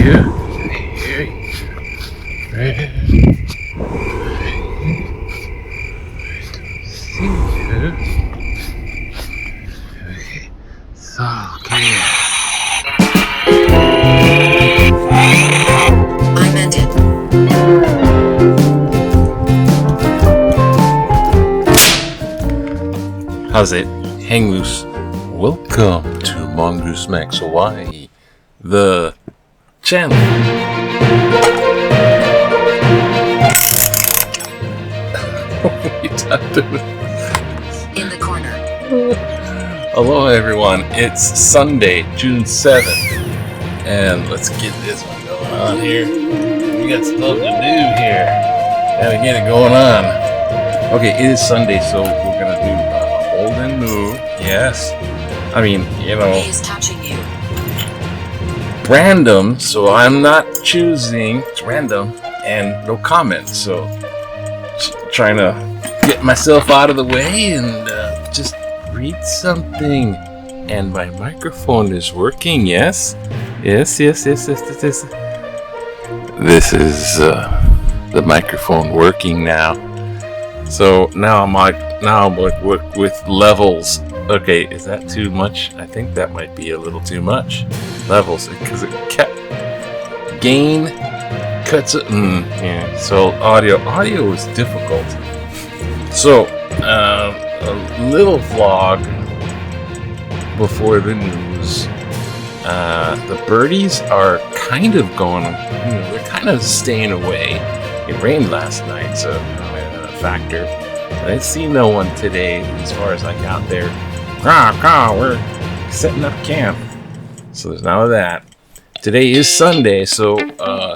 you. Right. See you. Okay. So, okay. I meant it. How's it? Hang loose. Welcome to Mongoose Max Hawaii, the channel. In the corner. Hello everyone, it's Sunday, June 7th, and let's get this one going on here. We got stuff to do here. Gotta get it going on. Okay, it is Sunday, so we're gonna do old and new. Yes. I mean, you know, He is touching you. random, so I'm not choosing. It's random and no comment, so trying to get myself out of the way and just read something. And my microphone is working. Yes. This is the microphone working now. So now I'm like with levels. Okay, is that too much? I think that might be a little too much. Levels, because it kept gain cuts it. Yeah. So audio is difficult. So a little vlog before the news. The birdies are kind of going. They're kind of staying away. It rained last night, so a factor. I didn't see no one today as far as I got there. We're setting up camp. So there's none of that. Today is Sunday, so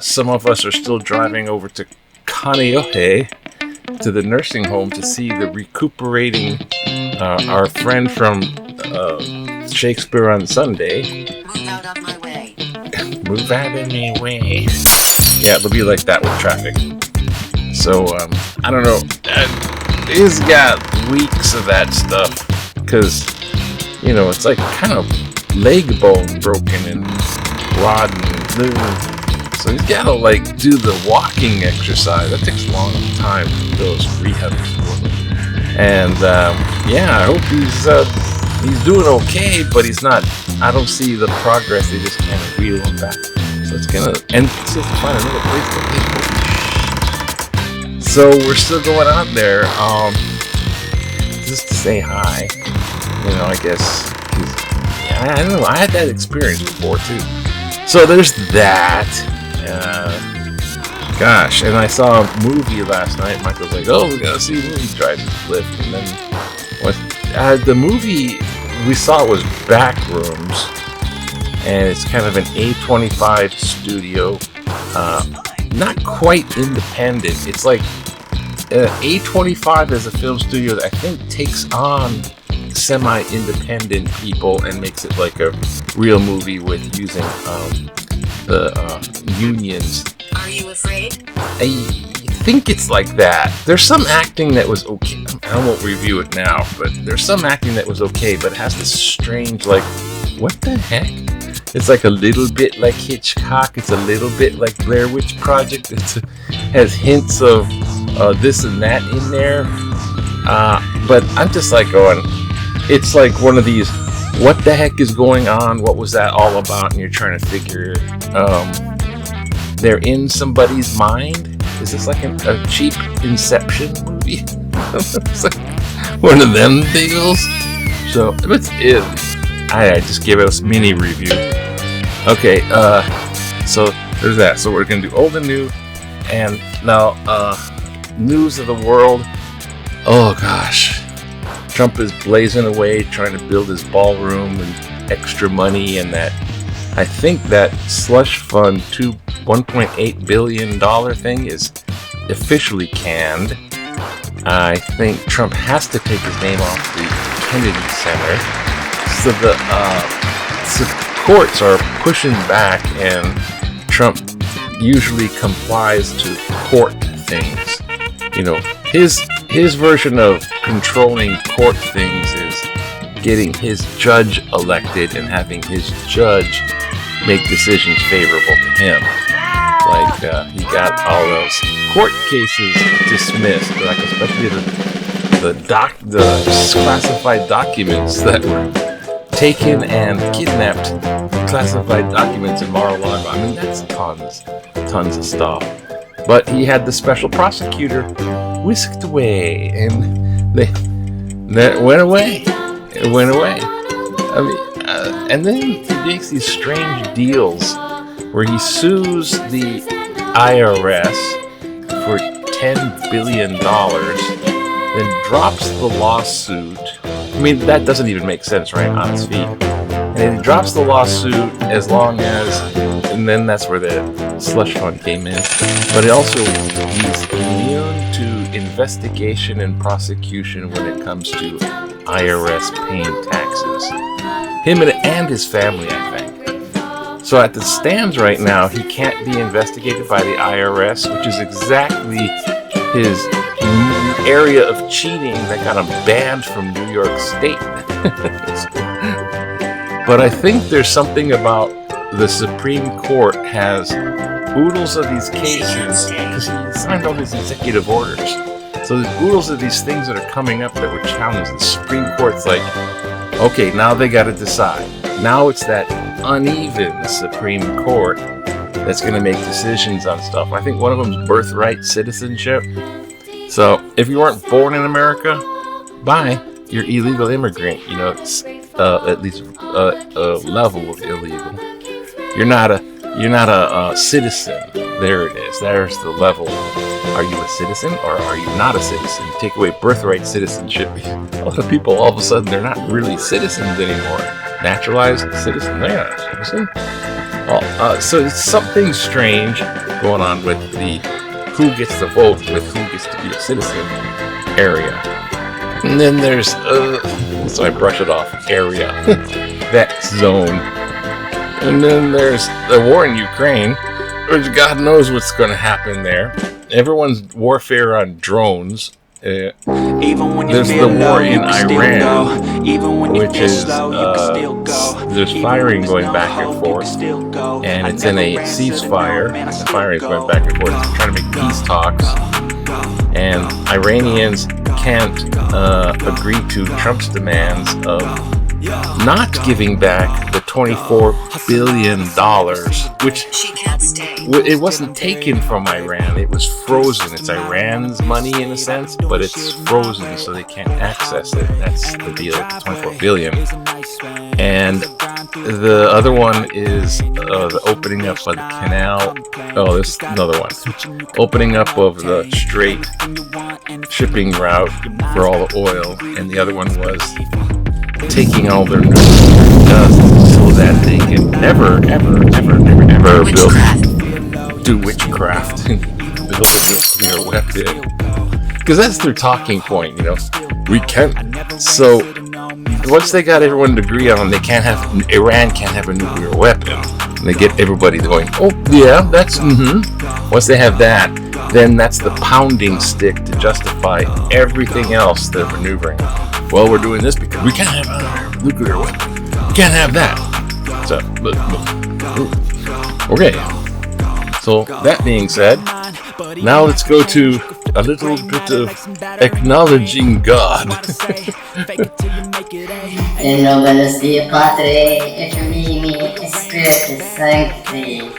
some of us are still driving over to Kaneohe, to the nursing home, to see the recuperating our friend from Shakespeare on Sunday. Move out of my way. Move out of my way. Yeah, it'll be like that with traffic. So, I don't know. He's got weeks of that stuff. Because, you know, it's like kind of leg bone broken and rotten. So he's got to, like, do the walking exercise. That takes a long time for those rehab people. And, yeah, I hope he's doing okay, but he's not. I don't see the progress. They just kind of wheel him back. So it's gonna, and it's just find another place to live. So we're still going out there, just to say hi. You know, I guess. I don't know. I had that experience before too. So there's that. Gosh, and I saw a movie last night. Michael's like, "Oh, we're gonna see a movie, drive the lift," and then what? The movie we saw was Backrooms, and it's kind of an A25 studio, not quite independent. It's like A25 is a film studio that I think takes on semi-independent people and makes it like a real movie with using the unions. Are you afraid? I think it's like that. There's some acting that was okay. I won't review it now, but there's some acting that was okay, but it has this strange, like, what the heck? It's like a little bit like Hitchcock. It's a little bit like Blair Witch Project. It has hints of this and that in there. But I'm just like going, it's like one of these, what the heck is going on? What was that all about? And you're trying to figure, they're in somebody's mind. Is this like a cheap Inception movie? It's like one of them deals. So I just gave it a mini review. Okay, so there's that. So we're gonna do old and new, and now news of the world. Oh gosh, Trump is blazing away trying to build his ballroom and extra money, and that I think that slush fund $1.8 billion thing is officially canned. I think Trump has to take his name off the Kennedy Center. So the courts are pushing back, and Trump usually complies to court things. You know, his version of controlling court things is getting his judge elected and having his judge make decisions favorable to him. Like he got all those court cases dismissed, like especially the classified documents that were taken and kidnapped, classified documents in Mar-a-Lago. I mean, that's tons of stuff. But he had the special prosecutor whisked away, and that went away. It went away. I mean, and then he makes these strange deals where he sues the IRS for $10 billion, then drops the lawsuit. I mean, that doesn't even make sense, right, on its feet. And he drops the lawsuit as long as, and then that's where the slush fund came in. But it also, he's immune to investigation and prosecution when it comes to IRS paying taxes. Him and his family, I think. So at the stands right now, he can't be investigated by the IRS, which is exactly his area of cheating that got him banned from New York State. But I think there's something about the Supreme Court has oodles of these cases because he signed all these executive orders. So there's oodles of these things that are coming up that were challenged. The Supreme Court's like, okay, now they got to decide. Now it's that uneven Supreme Court that's going to make decisions on stuff. I think one of them is BirthRight Citizenship. So if you weren't born in America, bye, you're illegal immigrant. You know, it's at least a level of illegal. You're not a citizen. There it is. There's the level. Are you a citizen or are you not a citizen? You take away birthright citizenship. A lot of people, all of a sudden, they're not really citizens anymore. Naturalized citizen, they're not a citizen. Well, so it's something strange going on with the who gets to vote with who gets to be a citizen area. And then there's, so I brush it off, area, that zone. And then there's the war in Ukraine, which God knows what's going to happen there. Everyone's warfare on drones. There's the war in Iran, which is there's firing going back and forth, and it's in a ceasefire. The firing is going back and forth, it's trying to make peace talks, and Iranians can't agree to Trump's demands of not giving back the $24 billion, which it wasn't taken from Iran. It was frozen. It's Iran's money in a sense, but it's frozen, so they can't access it. That's the deal with the $24 billion. And the other one is the opening up of the canal. Oh, there's another one. Opening up of the Strait shipping route for all the oil, and the other one was taking all their nuclear dust so that they can never do witchcraft and build a nuclear weapon. Because that's their talking point, you know. We can't. So once they got everyone to agree on, Iran can't have a nuclear weapon. And they get everybody going, oh yeah, that's Once they have that, then that's the pounding stick to justify everything else they're maneuvering. Well, we're doing this because we can't have a nuclear weapon. We can't have that. So, okay. So, that being said, now let's go to a little bit of acknowledging God. In nominus Dei Patri et Filii et Spiritus Sancti.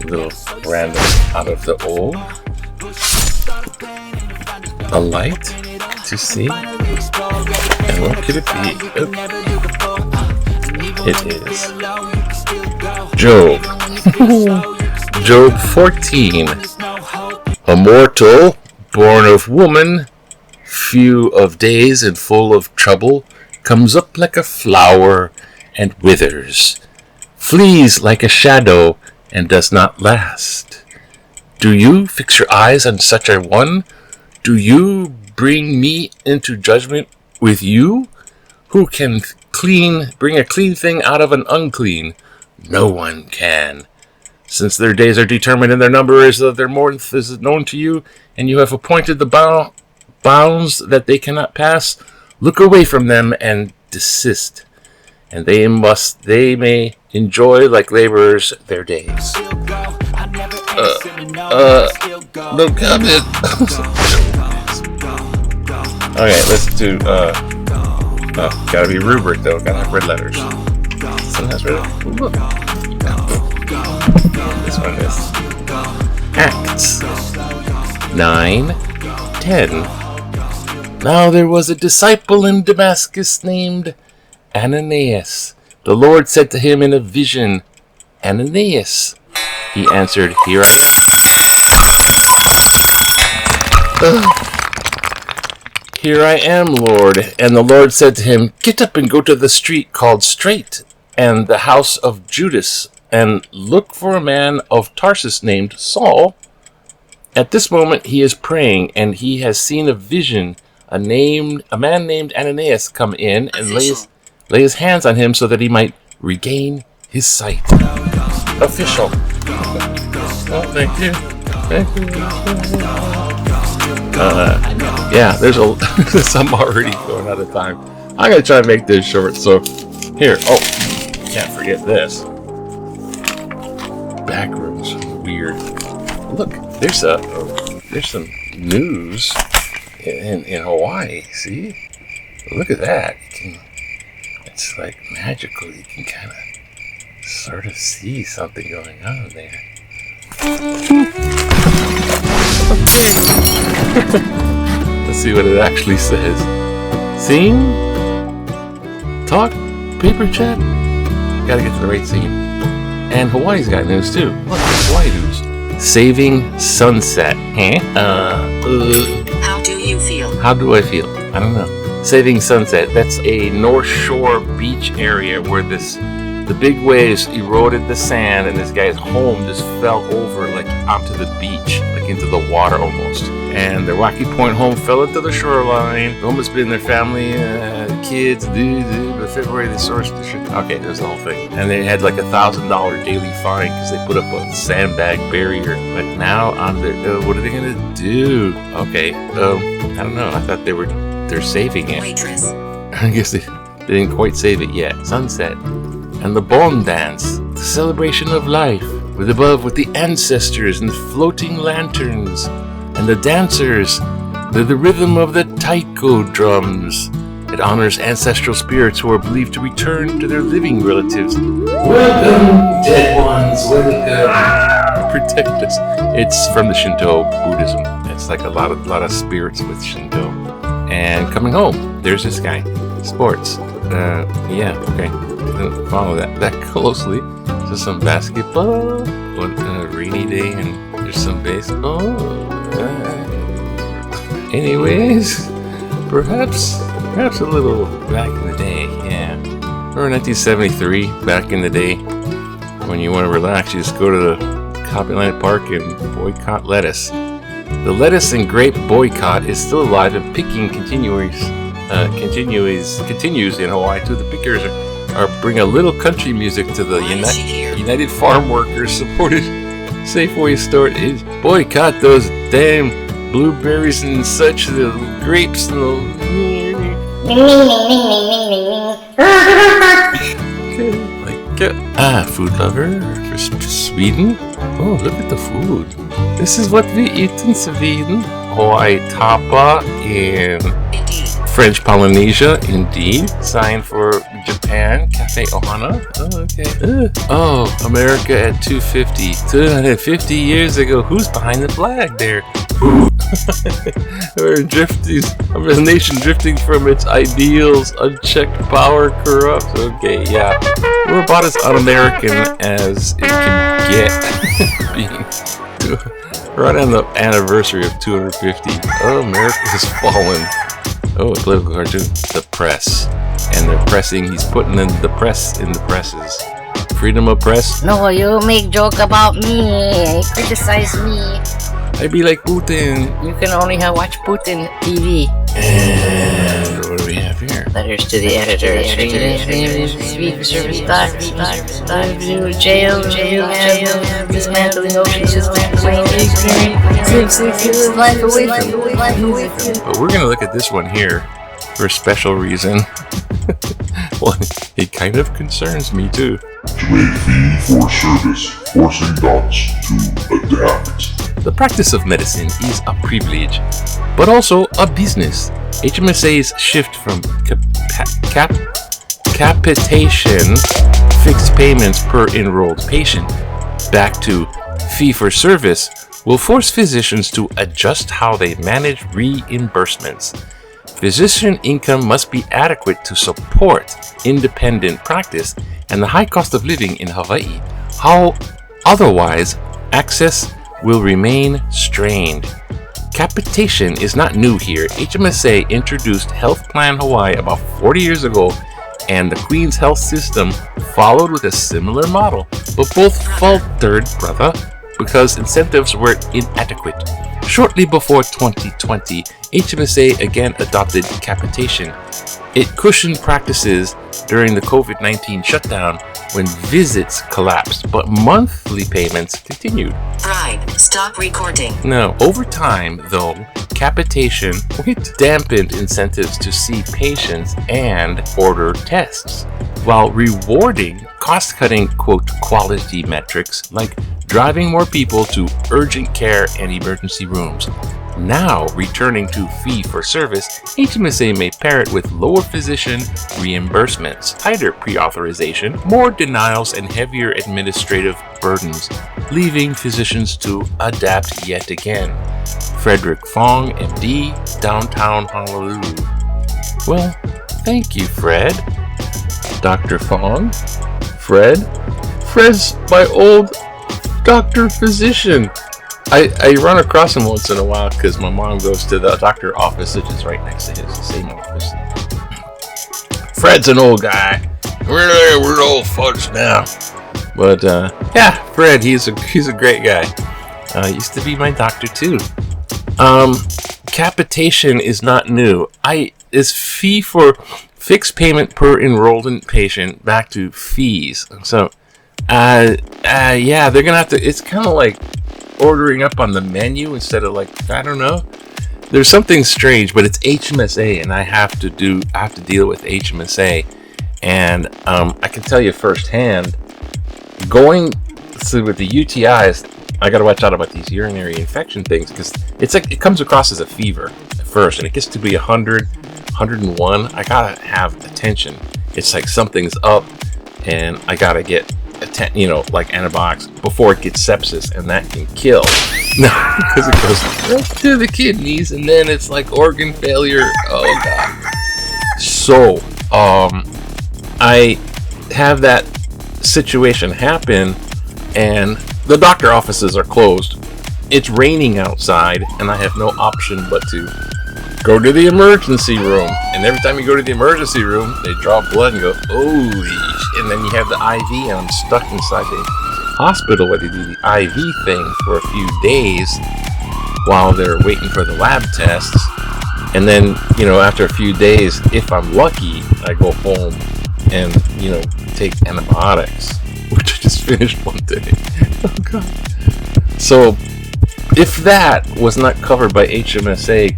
Little random out of the old. A light to see. And what could it be? It is Job. Job 14. A mortal, born of woman, few of days and full of trouble, comes up like a flower and withers, flees like a shadow and does not last. Do you fix your eyes on such a one? Do you bring me into judgment with you? Who can bring a clean thing out of an unclean? No one can. Since their days are determined and their number is of their month is known to you, and you have appointed the bounds that they cannot pass, look away from them and desist, and they may enjoy like laborers their days. No comment. Okay, let's do, gotta be rubric though, gotta have red letters. Sometimes red. Look. This one is Acts 9:10. Now there was a disciple in Damascus named Ananias. The Lord said to him in a vision, Ananias. He answered, Here I am. Here I am, Lord. And the Lord said to him, Get up and go to the street called Straight, and the house of Judas, and look for a man of Tarsus named Saul. At this moment he is praying, and he has seen a vision, a man named Ananias come in and lay his hands on him so that he might regain his sight. Official. Oh, thank you. Yeah, there's I'm already going out of time. I'm gonna try to make this short. So here, can't forget this. Backrooms, weird. Look, there's some news in Hawaii. See, look at that. It's like magical. You can kind of sort of see something going on there. Okay. Let's see what it actually says. Scene? Talk? Paper chat? Gotta get to the right scene. And Hawaii's got news too. Look, Hawaii news. Saving sunset. How do you feel? How do I feel? I don't know. Saving sunset. That's a North Shore beach area where the big waves eroded the sand, and this guy's home just fell over like onto the beach, like into the water almost. And their Wacky Point home fell into the shoreline. The home has been their family, kids, but February they sourced the shit. Okay, there's the whole thing. And they had like $1,000 daily fine because they put up a sandbag barrier. But now what are they gonna do? Okay, I don't know. I thought they're saving it. Waitress. I guess they didn't quite save it yet. Sunset. And the Bon Dance, the celebration of life, with the ancestors and floating lanterns, and the dancers, the rhythm of the taiko drums. It honors ancestral spirits who are believed to return to their living relatives. Welcome, dead ones, welcome. Protect us. It's from the Shinto Buddhism. It's like a lot of spirits with Shinto. And coming home, there's this guy. Sports. Yeah, okay. Don't follow that closely. Just some basketball, one rainy day, and there's some baseball. Anyways, perhaps a little back in the day, yeah. Or 1973, back in the day, when you want to relax, you just go to the Copyline Park and boycott lettuce. The lettuce and grape boycott is still alive, and picking continues in Hawaii too. The pickers are bring a little country music to the United Farm Workers supported Safeway store. Boycott those damn blueberries and such, the grapes and the food lover for Sweden. Oh, look at the food. This is what we eat in Sweden. Hawaii tapa and French Polynesia, indeed. Sign for Japan, Cafe Ohana. Oh, okay. America at 250. 250 years ago. Who's behind the flag there? We're drifting. A nation drifting from its ideals. Unchecked power corrupts. Okay, yeah. We're about as un-American as it can get. Right on the anniversary of 250. Oh, America has fallen. Oh, a political cartoon. The press. And they're pressing, he's putting in the press in the presses. Freedom of press. No, you make joke about me. Criticize me. I be like Putin. You can only watch Putin TV. And what do we have here? Letters to the editor. Fee-for-service doctors. New jail. Dismantling ocean systems. Life away from. But we're gonna look at this one here for a special reason. Well, it kind of concerns me too. To a fee-for-service, forcing docs to adapt. The practice of medicine is a privilege, but also a business. HMSA's shift from capitation, fixed payments per enrolled patient, back to fee-for-service will force physicians to adjust how they manage reimbursements. Physician income must be adequate to support independent practice and the high cost of living in Hawaii. How otherwise, access will remain strained. Capitation is not new here. HMSA introduced Health Plan Hawaii about 40 years ago, and the Queen's Health System followed with a similar model, but both faltered, brother, because incentives were inadequate. Shortly before 2020, HMSA again adopted capitation. It cushioned practices during the COVID-19 shutdown when visits collapsed, but monthly payments continued. Bride, stop recording. Now, over time, though, capitation dampened incentives to see patients and order tests, while rewarding cost-cutting, quote, quality metrics like driving more people to urgent care and emergency rooms. Now, returning to fee-for-service, HMSA may pair it with lower physician reimbursements, tighter pre-authorization, more denials, and heavier administrative burdens, leaving physicians to adapt yet again. Frederick Fong, MD, Downtown Honolulu. Well, thank you, Fred. Dr. Fong? Fred's my old doctor physician. I run across him once in a while because my mom goes to the doctor office, which is right next to his, the same office. Fred's an old guy. We're old folks now. But yeah, Fred, he's a great guy. Used to be my doctor too. Capitation is not new. Is fee for fixed payment per enrolled patient back to fees. So yeah, they're gonna have to. It's kind of like ordering up on the menu instead of like, I don't know. There's something strange, but it's HMSA, and I have to deal with HMSA, and I can tell you firsthand, going with the UTIs, I got to watch out about these urinary infection things because it's like it comes across as a fever at first, and it gets to be 100, 101. I gotta have attention. It's like something's up, and I gotta get like antibiotics before it gets sepsis, and that can kill. Because it goes right to the kidneys, and then it's like organ failure. Oh god. So I have that situation happen, and the doctor offices are closed. It's raining outside, and I have no option but to go to the emergency room. And every time you go to the emergency room, they draw blood and go, holy shit. And then you have the IV, and I'm stuck inside the hospital where they do the IV thing for a few days while they're waiting for the lab tests. And then, after a few days, if I'm lucky, I go home and, take antibiotics, which I just finished one day. Oh, God. So, if that was not covered by HMSA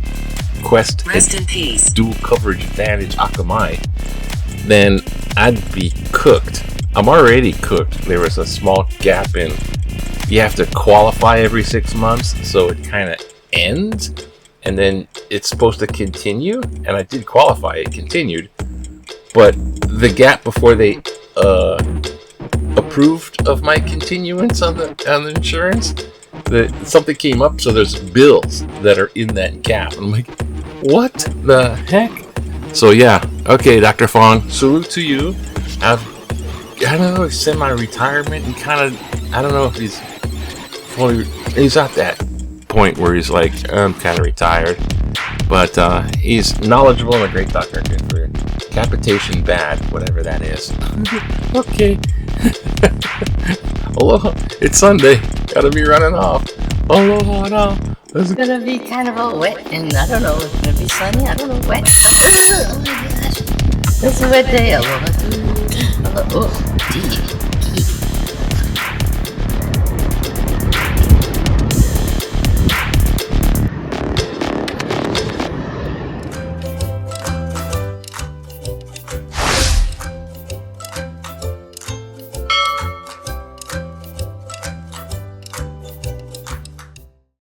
Quest Rest in peace. Dual Coverage Advantage Akamai, then I'd be cooked. I'm already cooked. There was a small gap in, you have to qualify every 6 months, so it kind of ends, and then it's supposed to continue, and I did qualify, it continued, but the gap before they approved of my continuance on the insurance, something came up, so there's bills that are in that gap. I'm like, what the heck? So yeah, okay, Dr. Fong, salute to you. I don't know, semi-retirement, and kind of, I don't know if he's at that point where he's like, I'm kind of retired, but he's knowledgeable and a great doctor. Good for capitation bad, whatever that is. Okay. Aloha, it's Sunday, gotta be running off. Aloha now. It's gonna be kind of all wet, and I don't know, it's gonna be sunny, I don't know, wet. Oh my gosh. That's a red day. Oh, D.